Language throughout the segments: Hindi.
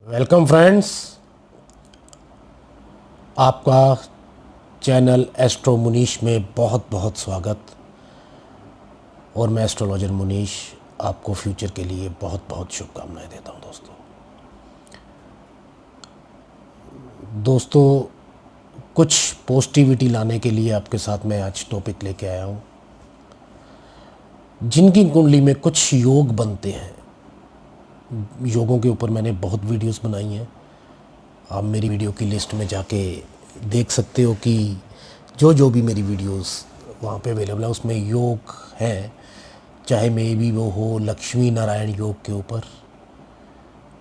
वेलकम फ्रेंड्स, आपका चैनल एस्ट्रो मुनीश में बहुत बहुत स्वागत। और मैं एस्ट्रोलॉजर मुनीश आपको फ्यूचर के लिए बहुत बहुत शुभकामनाएं देता हूं। दोस्तों कुछ पॉजिटिविटी लाने के लिए आपके साथ मैं आज टॉपिक लेके आया हूं। जिनकी कुंडली में कुछ योग बनते हैं, योगों के ऊपर मैंने बहुत वीडियोस बनाई हैं। आप मेरी वीडियो की लिस्ट में जाके देख सकते हो कि जो भी मेरी वीडियोस वहाँ पे अवेलेबल है उसमें योग है। चाहे मे भी वो हो लक्ष्मी नारायण योग के ऊपर,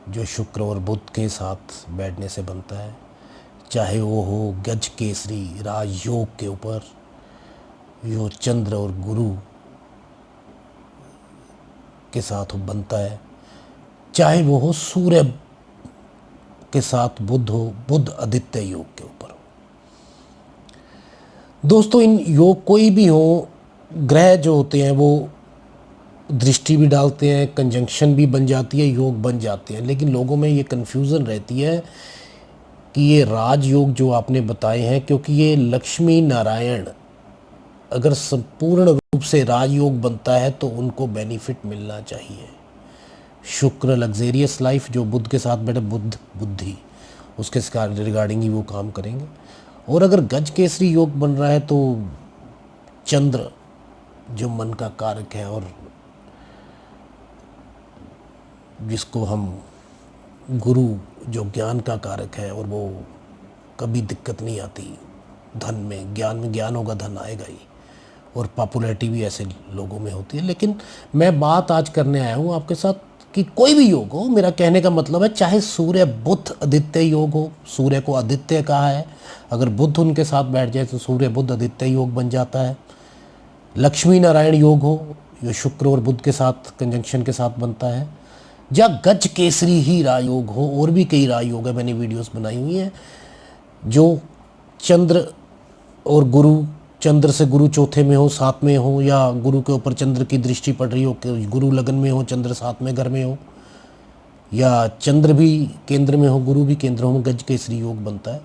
जो शुक्र और बुध के साथ बैठने से बनता है, चाहे वो हो गज केसरी राजयोग के ऊपर, जो चंद्र और गुरु के साथ बनता है, चाहे वो हो सूर्य के साथ बुध हो, बुध आदित्य योग के ऊपर हो। दोस्तों इन योग कोई भी हो, ग्रह जो होते हैं वो दृष्टि भी डालते हैं, कंजंक्शन भी बन जाती है, योग बन जाते हैं। लेकिन लोगों में ये कन्फ्यूज़न रहती है कि ये राजयोग जो आपने बताए हैं, क्योंकि ये लक्ष्मी नारायण अगर संपूर्ण रूप से राजयोग बनता है तो उनको बेनिफिट मिलना चाहिए। शुक्र लग्जेरियस लाइफ, जो बुध के साथ बैठे, बुध बुद्धि, उसके रिगार्डिंग ही वो काम करेंगे। और अगर गज केसरी योग बन रहा है तो चंद्र जो मन का कारक है और जिसको हम गुरु जो ज्ञान का कारक है, और वो कभी दिक्कत नहीं आती धन में ज्ञान होगा, धन आएगा ही। और पॉपुलैरिटी भी ऐसे लोगों में होती है। लेकिन मैं बात आज करने आया हूँ आपके साथ कि कोई भी योग हो, मेरा कहने का मतलब है चाहे सूर्य बुध आदित्य योग हो, सूर्य को आदित्य कहा है, अगर बुध उनके साथ बैठ जाए तो सूर्य बुध आदित्य योग बन जाता है। लक्ष्मी नारायण योग हो, जो शुक्र और बुध के साथ कंजंक्शन के साथ बनता है, या गज केसरी ही राजयोग हो, और भी कई राजयोग है, मैंने वीडियोस बनाई हुई हैं। जो चंद्र और गुरु, चंद्र से गुरु चौथे में हो, साथ में हो, या गुरु के ऊपर चंद्र की दृष्टि पड़ रही हो, गुरु लगन में हो, चंद्र साथ में घर में हो, या चंद्र भी केंद्र में हो, गुरु भी केंद्र में, गज केसरी योग बनता है।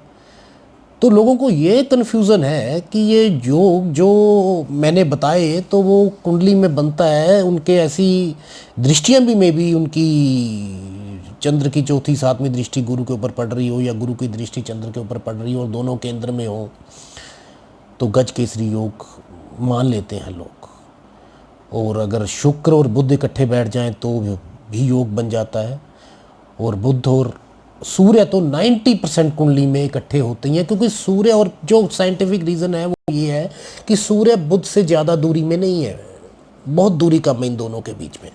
तो लोगों को ये कन्फ्यूज़न है कि ये योग जो मैंने बताए तो वो कुंडली में बनता है, उनके ऐसी दृष्टियाँ भी में भी उनकी चंद्र की चौथी सातवीं दृष्टि गुरु के ऊपर पड़ रही हो, या गुरु की दृष्टि चंद्र के ऊपर पड़ रही हो, और दोनों केंद्र में हो, तो गज केसरी योग मान लेते हैं लोग। और अगर शुक्र और बुध इकट्ठे बैठ जाएं तो भी योग बन जाता है। और बुध और सूर्य तो 90% कुंडली में इकट्ठे होते हैं, क्योंकि सूर्य, और जो साइंटिफिक रीज़न है वो ये है कि सूर्य बुध से ज़्यादा दूरी में नहीं है, बहुत दूरी कम है इन दोनों के बीच में।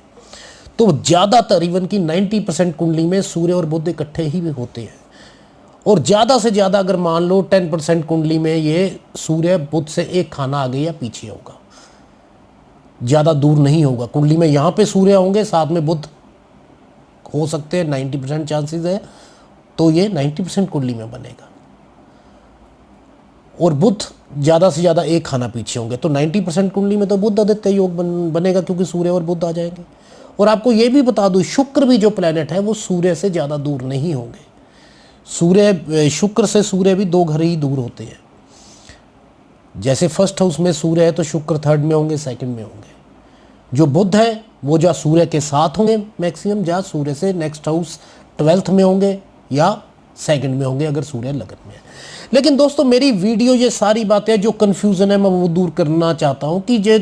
तो ज़्यादातर इवन की 90% कुंडली में सूर्य और बुध इकट्ठे ही होते हैं। और ज़्यादा से ज़्यादा अगर मान लो 10% कुंडली में ये सूर्य बुध से एक खाना आगे या पीछे होगा, ज़्यादा दूर नहीं होगा कुंडली में। यहाँ पे सूर्य होंगे, साथ में बुध हो सकते हैं, 90% चांसेस है, तो ये 90% कुंडली में बनेगा। और बुध ज़्यादा से ज़्यादा एक खाना पीछे होंगे, तो 90% कुंडली में तो बुध आदित्य योग बनेगा, क्योंकि सूर्य और बुध आ जाएंगे। और आपको ये भी बता दूँ, शुक्र भी जो प्लैनेट है वो सूर्य से ज़्यादा दूर नहीं होंगे। शुक्र से सूर्य भी 2 घर ही दूर होते हैं। जैसे फर्स्ट हाउस में सूर्य है तो शुक्र थर्ड में होंगे, सेकंड में होंगे। जो बुध है वो जा सूर्य के साथ होंगे मैक्सिमम, जा सूर्य से नेक्स्ट हाउस 12th में होंगे या सेकंड में होंगे अगर सूर्य लगन में है। लेकिन दोस्तों मेरी वीडियो, ये सारी बातें जो कन्फ्यूज़न है मैं वो दूर करना चाहता हूँ कि ये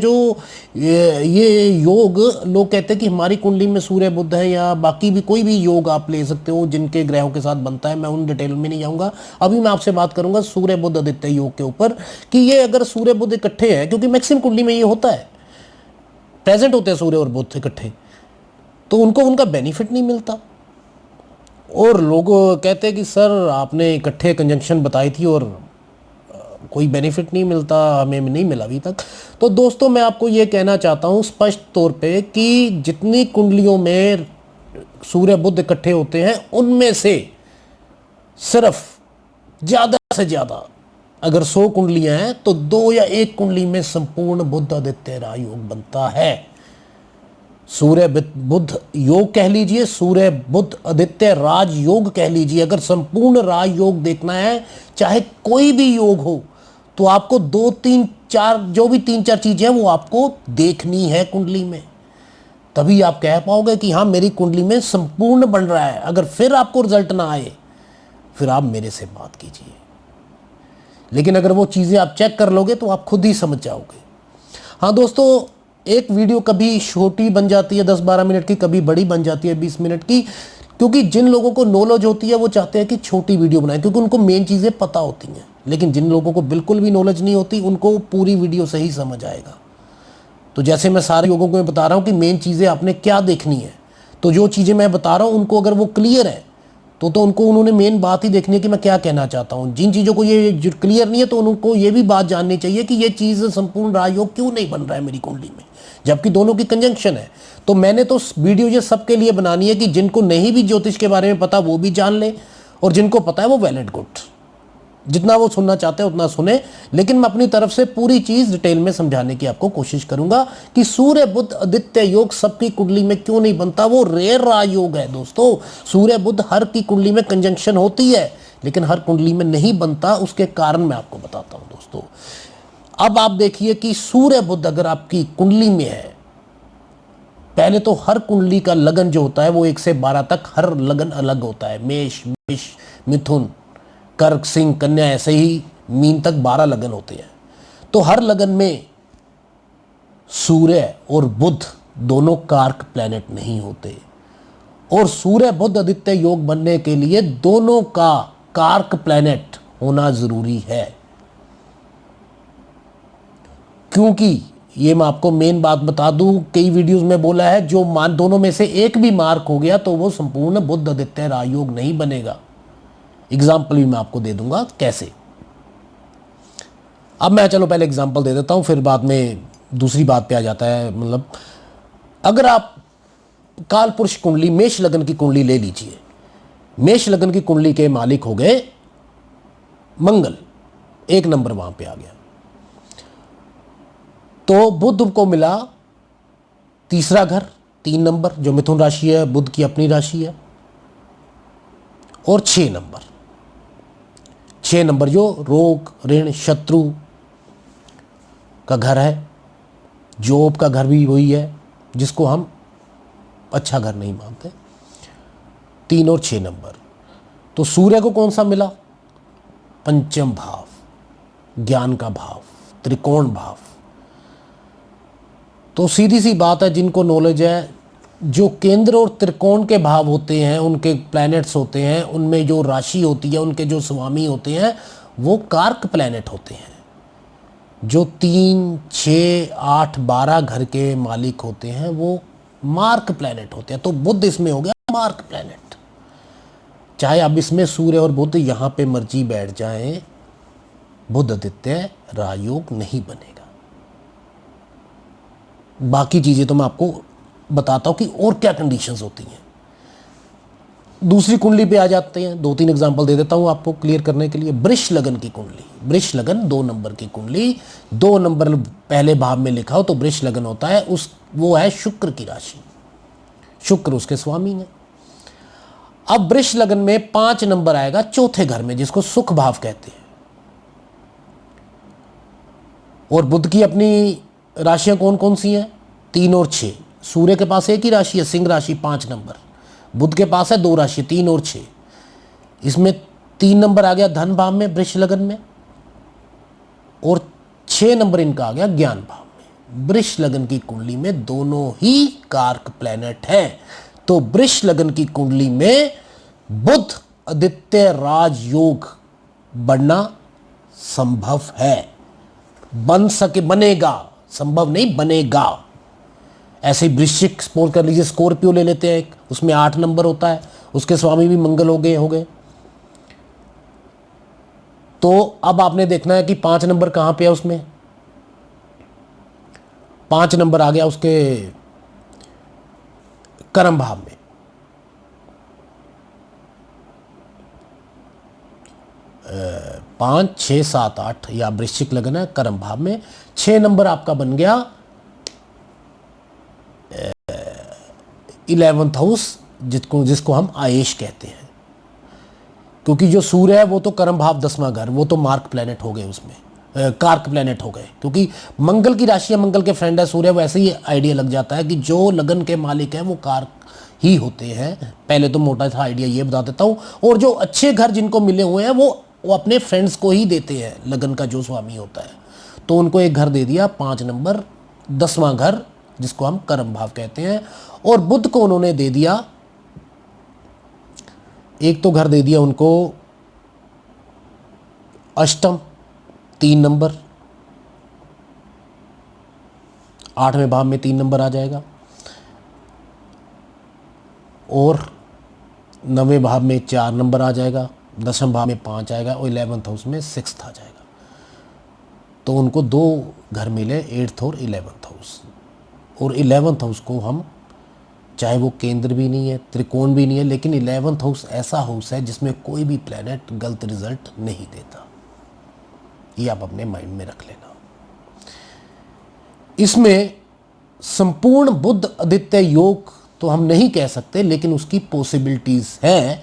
योग, लोग कहते हैं कि हमारी कुंडली में सूर्य बुध है, या बाकी भी कोई भी योग आप ले सकते हो जिनके ग्रहों के साथ बनता है। मैं उन डिटेल में नहीं जाऊँगा। अभी मैं आपसे बात करूँगा सूर्य बुध आदित्य योग के ऊपर, कि ये अगर सूर्य बुध इकट्ठे हैं, क्योंकि मैक्सिमम कुंडली में ये होता है, प्रेजेंट होते हैं सूर्य और बुध इकट्ठे, तो उनको उनका बेनिफिट नहीं मिलता। और लोग कहते हैं कि सर आपने इकट्ठे कंजंक्शन बताई थी और कोई बेनिफिट नहीं मिलता, हमें नहीं मिला अभी तक। तो दोस्तों मैं आपको ये कहना चाहता हूँ स्पष्ट तौर पे कि जितनी कुंडलियों में सूर्य बुध इकट्ठे होते हैं उनमें से सिर्फ ज़्यादा से ज़्यादा अगर 100 कुंडलियाँ हैं तो 2 या 1 कुंडली में संपूर्ण बुध आदित्य राजयोग बनता है। सूर्य बुध योग कह लीजिए, सूर्य बुध आदित्य राज योग कह लीजिए। अगर संपूर्ण राज योग देखना है, चाहे कोई भी योग हो, तो आपको 2 3 4 जो भी 3 4 चीजें हैं वो आपको देखनी है कुंडली में, तभी आप कह पाओगे कि हाँ मेरी कुंडली में संपूर्ण बन रहा है। अगर फिर आपको रिजल्ट ना आए, फिर आप मेरे से बात कीजिए। लेकिन अगर वो चीजें आप चेक कर लोगे तो आप खुद ही समझ जाओगे। हाँ दोस्तों, एक वीडियो कभी छोटी बन जाती है 10-12 मिनट की, कभी बड़ी बन जाती है 20 मिनट की, क्योंकि जिन लोगों को नॉलेज होती है वो चाहते हैं कि छोटी वीडियो बनाएं, क्योंकि उनको मेन चीज़ें पता होती हैं। लेकिन जिन लोगों को बिल्कुल भी नॉलेज नहीं होती, उनको पूरी वीडियो से ही समझ आएगा। तो जैसे मैं सारे लोगों को बता रहा हूँ कि मेन चीज़ें आपने क्या देखनी है, तो जो चीज़ें मैं बता रहा हूँ उनको अगर वो क्लियर है तो उनको उन्होंने मेन बात ही देखनी है कि मैं क्या कहना चाहता हूँ। जिन चीज़ों को ये क्लियर नहीं है तो उनको ये भी बात जाननी चाहिए कि ये चीज़ संपूर्ण राजयोग क्यों नहीं बन रहा है मेरी कुंडली में, जबकि दोनों की कंजंक्शन है। तो मैंने तो वीडियो ये सबके लिए बनानी है कि जिनको नहीं भी ज्योतिष के बारे में पता वो भी जान ले, और जिनको पता है वो वेल एंड गुड, जितना वो सुनना चाहते हैं उतना सुने। लेकिन मैं अपनी तरफ से पूरी चीज डिटेल में समझाने की आपको कोशिश करूंगा कि सूर्य बुध आदित्य योग सबकी कुंडली में क्यों नहीं बनता। वो रेयर राजयोग है दोस्तों। सूर्य बुध हर की कुंडली में कंजंक्शन होती है, लेकिन हर कुंडली में नहीं बनता। उसके कारण मैं आपको बताता हूं दोस्तों। अब आप देखिए कि सूर्य बुध अगर आपकी कुंडली में है, पहले तो हर कुंडली का लगन जो होता है वो 1 से 12 तक हर लगन अलग होता है। मेष, मिथुन, कर्क, सिंह, कन्या, ऐसे ही मीन तक 12 लगन होते हैं। तो हर लगन में सूर्य और बुध दोनों कारक प्लैनेट नहीं होते, और सूर्य बुध आदित्य योग बनने के लिए दोनों का कारक प्लैनेट होना जरूरी है। क्योंकि ये मैं आपको मेन बात बता दूं, कई वीडियोस में बोला है जो दोनों में से एक भी मार्क हो गया तो वो संपूर्ण बुध आदित्य राजयोग नहीं बनेगा। एग्जाम्पल भी मैं आपको दे दूंगा कैसे। अब मैं चलो पहले एग्जाम्पल दे देता हूं, फिर बाद में दूसरी बात पे आ जाता है। मतलब अगर आप काल पुरुष कुंडली मेष लगन की कुंडली ले लीजिए, मेष लगन की कुंडली के मालिक हो गए मंगल, 1 नंबर वहां पे आ गया। तो बुध को मिला तीसरा घर, 3 नंबर, जो मिथुन राशि है, बुध की अपनी राशि है, और 6 नंबर, 6 नंबर जो रोग, ऋण, शत्रु का घर है, जॉब का घर भी वही है जिसको हम अच्छा घर नहीं मानते। 3 और 6 नंबर। तो सूर्य को कौन सा मिला? पंचम भाव, ज्ञान का भाव, त्रिकोण भाव। तो सीधी सी बात है, जिनको नॉलेज है, जो केंद्र और त्रिकोण के भाव होते हैं, उनके प्लैनेट्स होते हैं, उनमें जो राशि होती है, उनके जो स्वामी होते हैं वो कारक प्लैनेट होते हैं। जो 3, 6, 8, 12 घर के मालिक होते हैं वो मार्क प्लैनेट होते हैं। तो बुध इसमें हो गया मार्क प्लैनेट। चाहे अब इसमें सूर्य और बुध यहां पे मर्जी बैठ जाएं, बुध आदित्य राजयोग नहीं बनेगा। बाकी चीजें तो मैं आपको बताता हूं कि और क्या कंडीशंस होती हैं। दूसरी कुंडली पे आ जाते हैं, 2-3 एग्जांपल दे देता हूं आपको क्लियर करने के लिए। वृष लगन की कुंडली, वृष लगन 2 नंबर की कुंडली, 2 नंबर पहले भाव में लिखा हो तो वृष लगन होता है। वो है शुक्र की राशि, शुक्र उसके स्वामी है। अब वृष लगन में 5 नंबर आएगा चौथे घर में, जिसको सुख भाव कहते हैं। और बुध की अपनी राशियां कौन कौन सी हैं? 3 और 6। सूर्य के पास एक ही राशि है, सिंह राशि, 5 नंबर। बुध के पास है 2 राशि, 3 और 6। इसमें 3 नंबर आ गया धन भाव में वृष लगन में, और 6 नंबर इनका आ गया ज्ञान भाव में। वृष लगन की कुंडली में दोनों ही कारक प्लैनेट हैं। तो वृष लगन की कुंडली में बुध आदित्य राजयोग बनना संभव है, बनेगा, संभव नहीं बनेगा। ऐसे ही वृश्चिक स्पोर कर लीजिए, स्कॉर्पियो ले लेते हैं एक, उसमें 8 नंबर होता है, उसके स्वामी भी मंगल हो गए। तो अब आपने देखना है कि 5 नंबर कहां पे है उसमें। 5 नंबर आ गया उसके कर्म भाव में। 5, 6, 7, 8 या वृश्चिक लगन है, कर्म भाव में। 6 नंबर आपका बन गया 11th हाउस जिसको हम आयेश कहते हैं, क्योंकि जो सूर्य है वो तो कर्म भाव 10वां घर, वो तो मार्क प्लैनेट हो गए, उसमें कारक प्लैनेट हो गए, क्योंकि मंगल की राशि है, मंगल के फ्रेंड है सूर्य। वैसे ही आइडिया लग जाता है कि जो लगन के मालिक हैं वो कारक ही होते हैं। पहले तो मोटा सा आइडिया ये बता देता हूँ। और जो अच्छे घर जिनको मिले हुए हैं वो अपने फ्रेंड्स को ही देते हैं, लगन का जो स्वामी होता है। तो उनको एक घर दे दिया 5 नंबर 10वां घर, जिसको हम कर्म भाव कहते हैं। और बुध को उन्होंने दे दिया, एक तो घर दे दिया उनको अष्टम 3 नंबर, 8वें भाव में 3 नंबर आ जाएगा, और 9वें भाव में 4 नंबर आ जाएगा, 10वें भाव में 5 आएगा, और 11th हाउस में 6th आ जाएगा। तो उनको 2 घर मिले, 8th और 11th हाउस। और 11th हाउस को हम, चाहे वो केंद्र भी नहीं है, त्रिकोण भी नहीं है, लेकिन 11th हाउस ऐसा हाउस है जिसमें कोई भी प्लैनेट गलत रिजल्ट नहीं देता। ये आप अपने माइंड में रख लेना। इसमें संपूर्ण बुध आदित्य योग तो हम नहीं कह सकते, लेकिन उसकी पॉसिबिलिटीज हैं,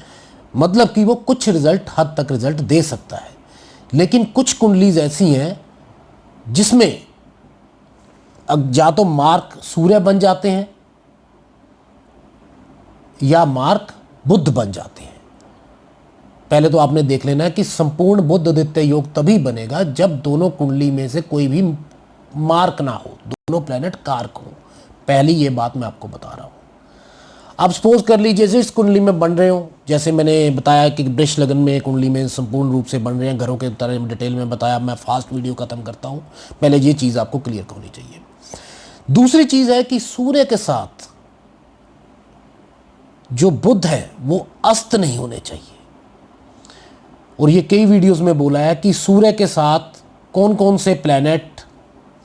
मतलब कि वो कुछ रिजल्ट, हद तक रिजल्ट दे सकता है। लेकिन कुछ कुंडलीज ऐसी हैं जिसमें या तो मार्क सूर्य बन जाते हैं या मार्क बुध बन जाते हैं। पहले तो आपने देख लेना है कि संपूर्ण बुध आदित्य योग तभी बनेगा जब दोनों कुंडली में से कोई भी मार्क ना हो, दोनों प्लैनेट कारक हो। पहली ये बात मैं आपको बता रहा हूं। अब सपोज कर लीजिए जिस कुंडली में बन रहे हो, जैसे मैंने बताया कि वृष लगन में कुंडली में संपूर्ण रूप से बन रहे हैं, घरों के तरह डिटेल में बताया। मैं फास्ट वीडियो खत्म करता हूं, पहले ये चीज आपको क्लियर होनी चाहिए। दूसरी चीज है कि सूर्य के साथ जो बुध है वो अस्त नहीं होने चाहिए। और ये कई वीडियोस में बोला है कि सूर्य के साथ कौन कौन से प्लैनेट,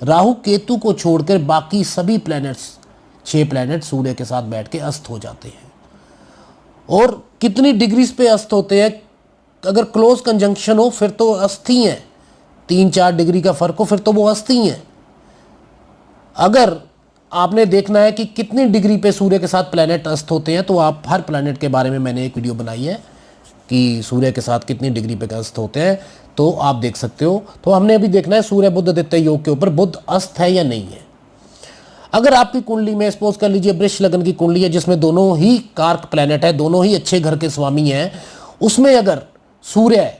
राहु केतु को छोड़कर बाकी सभी प्लैनेट्स, 6 प्लैनेट सूर्य के साथ बैठ के अस्त हो जाते हैं। और कितनी डिग्रीज पे अस्त होते हैं? अगर क्लोज कंजंक्शन हो फिर तो अस्त ही है, 3-4 डिग्री का फर्क हो फिर तो वो अस्त ही है। अगर आपने देखना है कि कितनी डिग्री पे सूर्य के साथ प्लैनेट अस्त होते हैं, तो आप हर प्लैनेट के बारे में मैंने एक वीडियो बनाई है कि सूर्य के साथ कितनी डिग्री पे अस्त होते हैं, तो आप देख सकते हो। तो हमने अभी देखना है सूर्य बुध आदित्य योग के ऊपर बुध अस्त है या नहीं है। अगर आपकी कुंडली में सपोज कर लीजिए वृष लगन की कुंडली है जिसमें दोनों ही कारक प्लैनेट है, दोनों ही अच्छे घर के स्वामी हैं, उसमें अगर सूर्य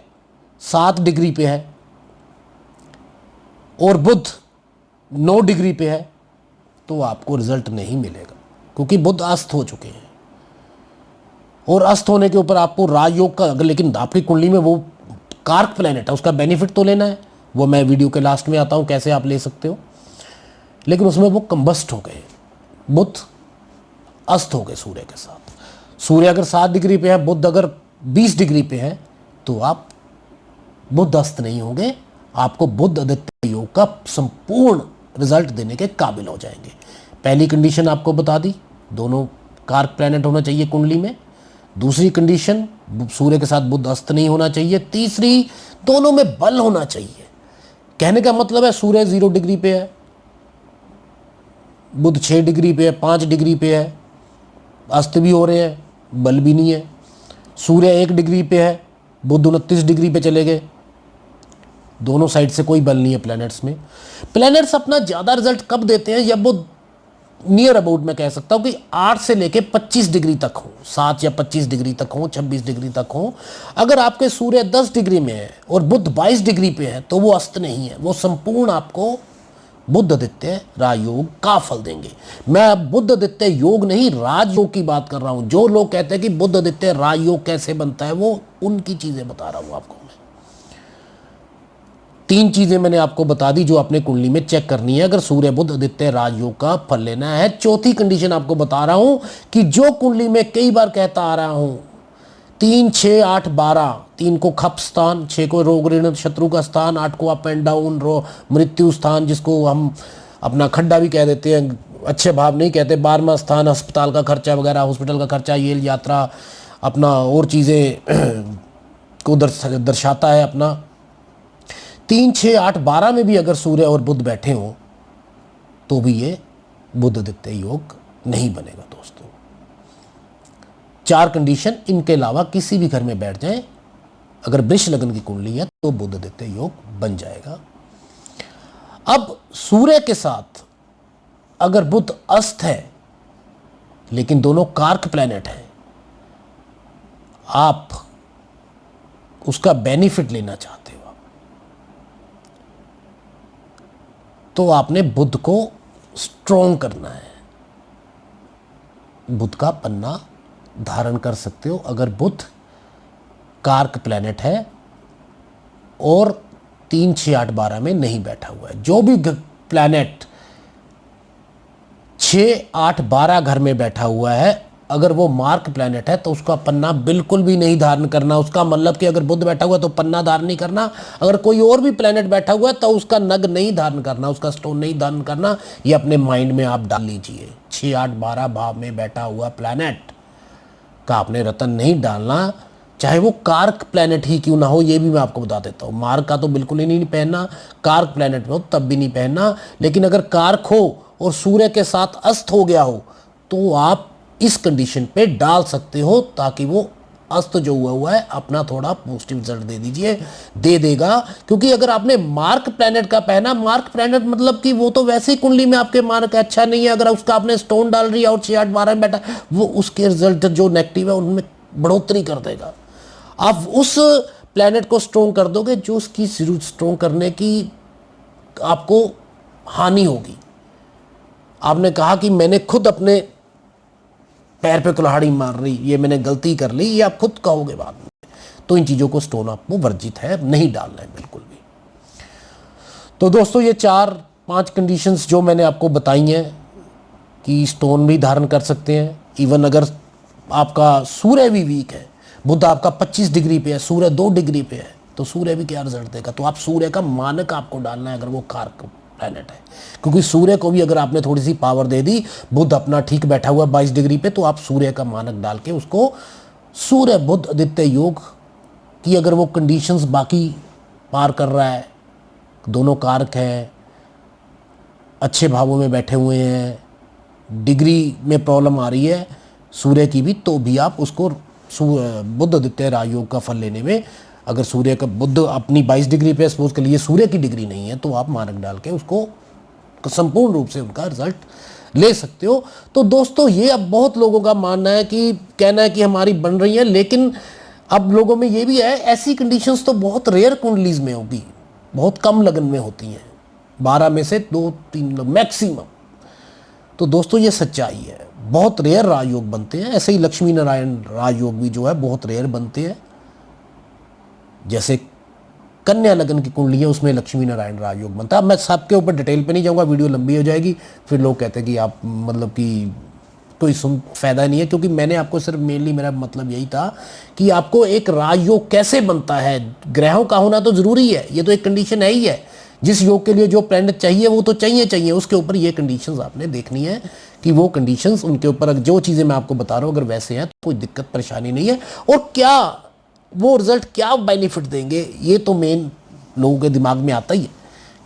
7 डिग्री पे है और बुध 9 डिग्री पे है, तो आपको रिजल्ट नहीं मिलेगा, क्योंकि बुध अस्त हो चुके हैं। और अस्त होने के ऊपर आपको राजयोग का, अगर लेकिन आपकी कुंडली में वो कारक प्लैनेट है, उसका बेनिफिट तो लेना है। वो मैं वीडियो के लास्ट में आता हूं कैसे आप ले सकते हो। लेकिन उसमें वो कंबस्ट हो गए, बुध अस्त हो गए सूर्य के साथ। सूर्य अगर 7 डिग्री पे है, बुध अगर 20 डिग्री पे है, तो आप बुध अस्त नहीं होंगे, आपको बुध आदित्य योग का संपूर्ण रिजल्ट देने के काबिल हो जाएंगे। पहली कंडीशन आपको बता दी, दोनों कारक प्लैनेट होना चाहिए कुंडली में। दूसरी कंडीशन, सूर्य के साथ बुध अस्त नहीं होना चाहिए। तीसरी, दोनों में बल होना चाहिए। कहने का मतलब है सूर्य 0 डिग्री पे है, बुध 6 डिग्री पे है, 5 डिग्री पे है, अस्त भी हो रहे हैं, बल भी नहीं है। सूर्य 1 डिग्री पे है, बुध 29 डिग्री पे चले गए, दोनों साइड से कोई बल नहीं है प्लैनेट्स में। प्लैनेट्स अपना ज़्यादा रिजल्ट कब देते हैं? जब वो नियर अबाउट मैं कह सकता हूँ कि 8 से लेके 25 डिग्री तक हो, 7 या 25 डिग्री तक हो, 26 डिग्री तक हो। अगर आपके सूर्य 10 डिग्री में है और बुध 22 डिग्री पे है, तो वो अस्त नहीं है, वो संपूर्ण आपको बुध आदित्य राजयोग का फल देंगे। मैं अब बुध आदित्य योग नहीं, राजयोग की बात कर रहा हूं। जो लोग कहते हैं कि बुध आदित्य राजयोग कैसे बनता है, वो उनकी चीजें बता रहा हूं आपको मैं। 3 चीजें मैंने आपको बता दी जो अपने कुंडली में चेक करनी है अगर सूर्य बुध आदित्य राजयोग का फल लेना है। चौथी कंडीशन आपको बता रहा हूं कि जो कुंडली में कई बार कहता आ रहा हूं 3, 6, 8, 12, 3 को खप स्थान, 6 को रोग ऋण शत्रु का स्थान, 8 को अप एंड डाउन मृत्यु स्थान, जिसको हम अपना खड्डा भी कह देते हैं, अच्छे भाव नहीं कहते। 12वां स्थान अस्पताल का खर्चा वगैरह, हॉस्पिटल का खर्चा, ये यात्रा, अपना और चीज़ें को दर्शाता है अपना। 3, 6, 8, 12 में भी अगर सूर्य और बुध बैठे हों तो भी ये बुध आदित्य योग नहीं बनेगा दोस्तों। 4 कंडीशन इनके अलावा किसी भी घर में बैठ जाएं, अगर वृष लग्न की कुंडली है तो बुध आदित्य योग बन जाएगा। अब सूर्य के साथ अगर बुध अस्त है, लेकिन दोनों कारक प्लैनेट हैं, आप उसका बेनिफिट लेना चाहते हो, तो आपने बुध को स्ट्रॉन्ग करना है। बुध का पन्ना धारण कर सकते हो अगर बुध कारक प्लैनेट है और 3, 6, 8, 12 में नहीं बैठा हुआ है। जो भी प्लैनेट 6, 8, 12 घर में बैठा हुआ है, अगर वो मार्क प्लैनेट है तो उसका पन्ना बिल्कुल भी नहीं धारण करना। उसका मतलब कि अगर बुध बैठा हुआ है तो पन्ना धारण नहीं करना। अगर कोई और भी प्लैनेट बैठा हुआ है तो उसका नग नहीं धारण करना, उसका स्टोन नहीं धारण करना। ये अपने माइंड में आप डाल लीजिए। 6, 8, 12 भाव में बैठा हुआ प्लैनेट का आपने रतन नहीं डालना, चाहे वो कारक प्लैनेट ही क्यों ना हो। ये भी मैं आपको बता देता हूँ, मार्क का तो बिल्कुल ही नहीं पहनना, कारक प्लैनेट में हो तब भी नहीं पहनना। लेकिन अगर कारक हो और सूर्य के साथ अस्त हो गया हो तो आप इस कंडीशन पे डाल सकते हो, ताकि वो अस्त जो हुआ है अपना थोड़ा पॉजिटिव रिजल्ट दे देगा। क्योंकि अगर आपने मार्क प्लैनेट का पहना, मार्क प्लैनेट मतलब कि वो तो वैसे ही कुंडली में आपके मार्क अच्छा नहीं है, अगर उसका आपने स्टोन डाल रही है और 6, 8, 12 में बैठा, वो उसके रिजल्ट जो नेगेटिव है उनमें बढ़ोतरी कर देगा। आप उस प्लैनेट को स्ट्रॉन्ग कर दोगे जो उसकी स्ट्रॉन्ग करने की आपको हानि होगी। आपने कहा कि मैंने खुद अपने पैर पे कुल्हाड़ी मार रही, ये मैंने गलती कर ली, ये आप खुद कहोगे बाद में। तो इन चीज़ों को स्टोन आपको वर्जित है, नहीं डालना है बिल्कुल भी। तो दोस्तों ये 4-5 कंडीशंस जो मैंने आपको बताई हैं कि स्टोन भी धारण कर सकते हैं। इवन अगर आपका सूर्य भी वीक है, बुध आपका 25 डिग्री पे है, सूर्य 2 डिग्री पे है, तो सूर्य भी क्या रिजल्ट देगा। तो आप सूर्य का मानक आपको डालना है अगर वो कारक प्लैनेट है, क्योंकि सूर्य को भी अगर आपने थोड़ी सी पावर दे दी, बुध अपना ठीक बैठा हुआ 22 डिग्री पे, तो आप सूर्य का मानक डाल के उसको सूर्य बुध आदित्य योग की अगर वो कंडीशंस बाकी पार कर रहा है, दोनों कारक हैं, अच्छे भावों में बैठे हुए हैं, डिग्री में प्रॉब्लम आ रही है सूर्य की भी, तो भी आप उसको बुध आदित्य राजयोग का फल लेने में, अगर सूर्य का बुध अपनी 22 डिग्री पे सपोज कर लिए, सूर्य की डिग्री नहीं है, तो आप मानक डाल के उसको संपूर्ण रूप से उनका रिजल्ट ले सकते हो। तो दोस्तों ये अब बहुत लोगों का मानना है कि कहना है कि हमारी बन रही है, लेकिन अब लोगों में ये भी है ऐसी कंडीशंस तो बहुत रेयर कुंडलीज में होगी, बहुत कम लगन में होती हैं, 12 में से 2-3 लोग मैक्सिमम। तो दोस्तों ये सच्चाई है, बहुत रेयर राजयोग बनते हैं। ऐसे ही लक्ष्मी नारायण राजयोग भी जो है बहुत रेयर बनते हैं। जैसे कन्या लगन की कुंडली है उसमें लक्ष्मी नारायण राजयोग बनता है। अब मैं सबके ऊपर डिटेल पे नहीं जाऊंगा, वीडियो लंबी हो जाएगी, फिर लोग कहते हैं कि आप मतलब कि कोई फायदा नहीं है। क्योंकि मैंने आपको सिर्फ मेनली मेरा मतलब यही था कि आपको एक राजयोग कैसे बनता है, ग्रहों का होना तो जरूरी है, ये तो एक कंडीशन है ही है। जिस योग के लिए जो प्लैनेट चाहिए वो तो चाहिए, उसके ऊपर ये कंडीशंस आपने देखनी है कि वो कंडीशंस उनके ऊपर जो चीज़ें मैं आपको बता रहा हूँ अगर वैसे हैं तो कोई दिक्कत परेशानी नहीं है। और क्या वो रिजल्ट क्या बेनिफिट देंगे, ये तो मेन लोगों के दिमाग में आता ही है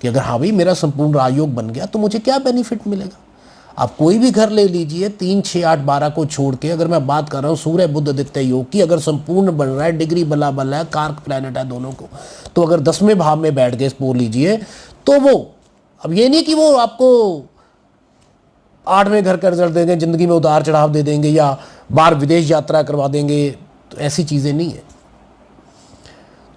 कि अगर हाँ भाई मेरा संपूर्ण राजयोग बन गया तो मुझे क्या बेनिफिट मिलेगा। आप कोई भी घर ले लीजिए, 3, 6, 8, 12 को छोड़ के, अगर मैं बात कर रहा हूँ सूर्य बुध आदित्य योग की, अगर संपूर्ण बन रहा है, डिग्री बला बला है, कारक प्लैनेट है दोनों को, तो अगर 10वें भाव में बैठ के स्पोर लीजिए तो वो, अब ये नहीं कि वो आपको 8वें घर का रिजल्ट देंगे, जिंदगी में उतार चढ़ाव दे देंगे या बाहर विदेश यात्रा करवा देंगे, तो ऐसी चीज़ें नहीं है।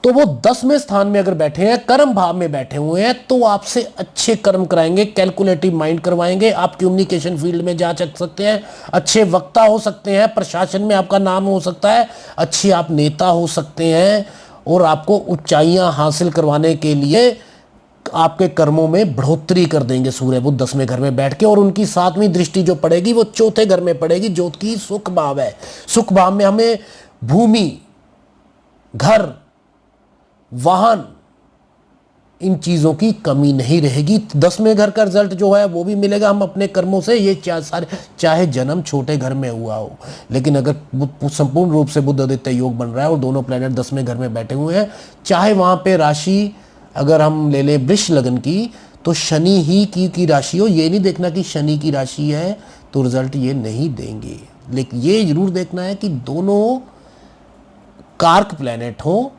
तो वो 10वें स्थान में अगर बैठे हैं, कर्म भाव में बैठे हुए हैं, तो आपसे अच्छे कर्म कराएंगे, कैलकुलेटिव माइंड करवाएंगे, आप कम्युनिकेशन फील्ड में जा सकते हैं, अच्छे वक्ता हो सकते हैं, प्रशासन में आपका नाम हो सकता है, अच्छे आप नेता हो सकते हैं, और आपको ऊंचाइयां हासिल करवाने के लिए आपके कर्मों में बढ़ोतरी कर देंगे सूर्य बुध 10वें घर में बैठ के। और उनकी 7वीं दृष्टि जो पड़ेगी वो 4थे घर में पड़ेगी, जो कि सुख भाव है। सुख भाव में हमें भूमि, घर, वाहन, इन चीज़ों की कमी नहीं रहेगी। 10वें घर का रिजल्ट जो है वो भी मिलेगा हम अपने कर्मों से। ये चाहे जन्म छोटे घर में हुआ हो, लेकिन अगर संपूर्ण रूप से बुध आदित्य योग बन रहा है और दोनों प्लैनेट 10वें घर में बैठे हुए हैं, चाहे वहाँ पे राशि अगर हम ले लें वृष लगन की, तो शनि ही की राशि हो, ये नहीं देखना कि शनि की राशि है तो रिजल्ट ये नहीं देंगे। लेकिन ये जरूर देखना है कि दोनों कार्क प्लैनेट हो,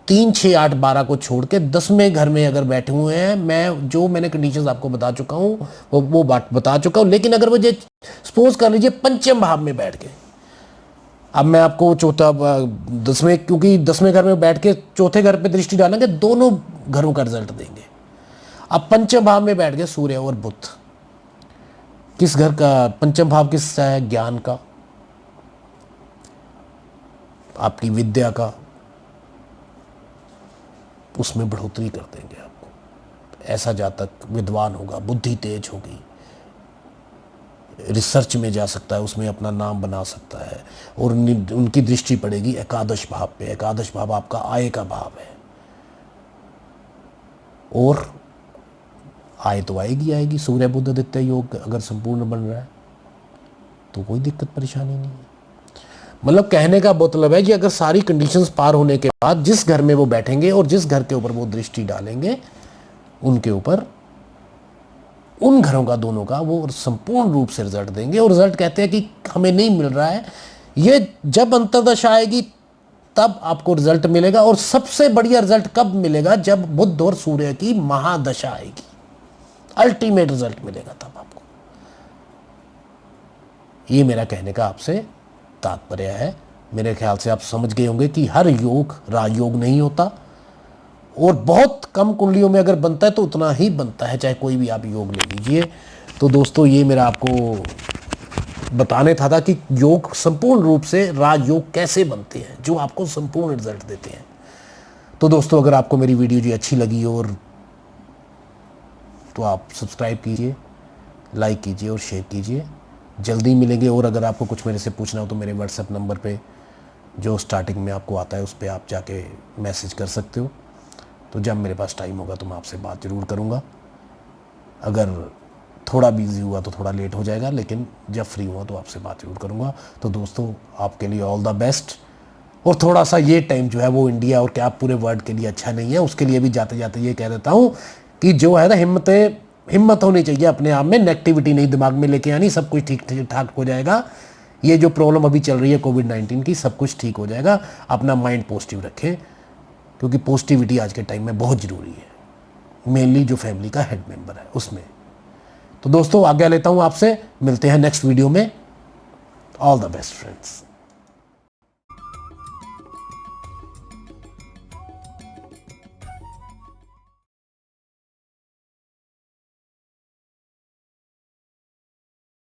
3, 6, 8, 12 को छोड़ के 10वें घर में अगर बैठे हुए हैं, मैंने कंडीशंस आपको बता चुका हूँ, वो बात बता चुका हूँ। लेकिन अगर वो सपोज कर लीजिए पंचम भाव में बैठ गए, अब मैं आपको चौथा 10वें, क्योंकि 10वें घर में बैठ के चौथे घर पे दृष्टि डालेंगे, दोनों घरों का रिजल्ट देंगे। अब पंचम भाव में बैठ गए सूर्य और बुध, किस घर का पंचम भाव किसका है? ज्ञान का, आपकी विद्या का, उसमें बढ़ोतरी कर देंगे आपको। ऐसा जातक विद्वान होगा, बुद्धि तेज होगी, रिसर्च में जा सकता है, उसमें अपना नाम बना सकता है। और उनकी दृष्टि पड़ेगी एकादश भाव पे। एकादश भाव आपका आय का भाव है, और आय तो आएगी। सूर्य बुध आदित्य योग अगर संपूर्ण बन रहा है तो कोई दिक्कत परेशानी नहीं है। मतलब कहने का मतलब है कि अगर सारी कंडीशंस पार होने के बाद जिस घर में वो बैठेंगे और जिस घर के ऊपर वो दृष्टि डालेंगे, उनके ऊपर, उन घरों का, दोनों का वो संपूर्ण रूप से रिजल्ट देंगे। और रिजल्ट कहते हैं कि हमें नहीं मिल रहा है, ये जब अंतर्दशा आएगी तब आपको रिजल्ट मिलेगा। और सबसे बढ़िया रिजल्ट कब मिलेगा? जब बुध और सूर्य की महादशा आएगी, अल्टीमेट रिजल्ट मिलेगा तब आपको। ये मेरा कहने का आपसे तात्पर्य है। मेरे ख्याल से आप समझ गए होंगे कि हर योग राजयोग नहीं होता, और बहुत कम कुंडलियों में अगर बनता है तो उतना ही बनता है, चाहे कोई भी आप योग ले लीजिए। तो दोस्तों, ये मेरा आपको बताने था कि योग संपूर्ण रूप से राजयोग कैसे बनते हैं, जो आपको संपूर्ण रिजल्ट देते हैं। तो दोस्तों, अगर आपको मेरी वीडियो जी अच्छी लगी और तो आप सब्सक्राइब कीजिए, लाइक कीजिए और शेयर कीजिए। जल्दी मिलेंगे। और अगर आपको कुछ मेरे से पूछना हो तो मेरे व्हाट्सएप नंबर पे जो स्टार्टिंग में आपको आता है उस पर आप जाके मैसेज कर सकते हो। तो जब मेरे पास टाइम होगा तो मैं आपसे बात ज़रूर करूँगा। अगर थोड़ा बिजी हुआ तो थोड़ा लेट हो जाएगा, लेकिन जब फ्री हुआ तो आपसे बात ज़रूर करूँगा। तो दोस्तों, आपके लिए ऑल द बेस्ट। और थोड़ा सा ये टाइम जो है वो इंडिया और क्या पूरे वर्ल्ड के लिए अच्छा नहीं है, उसके लिए भी जाते जाते ये कह देता हूँ कि जो है ना, हिम्मत होनी चाहिए अपने आप में, नेगेटिविटी नहीं दिमाग में लेके आनी। सब कुछ ठीक ठाक हो जाएगा। ये जो प्रॉब्लम अभी चल रही है कोविड-19 की, सब कुछ ठीक हो जाएगा। अपना माइंड पॉजिटिव रखें, क्योंकि पॉजिटिविटी आज के टाइम में बहुत ज़रूरी है, मेनली जो फैमिली का हेड मेंबर है उसमें। तो दोस्तों, आज्ञा लेता हूँ आपसे, मिलते हैं नेक्स्ट वीडियो में। All the best friends.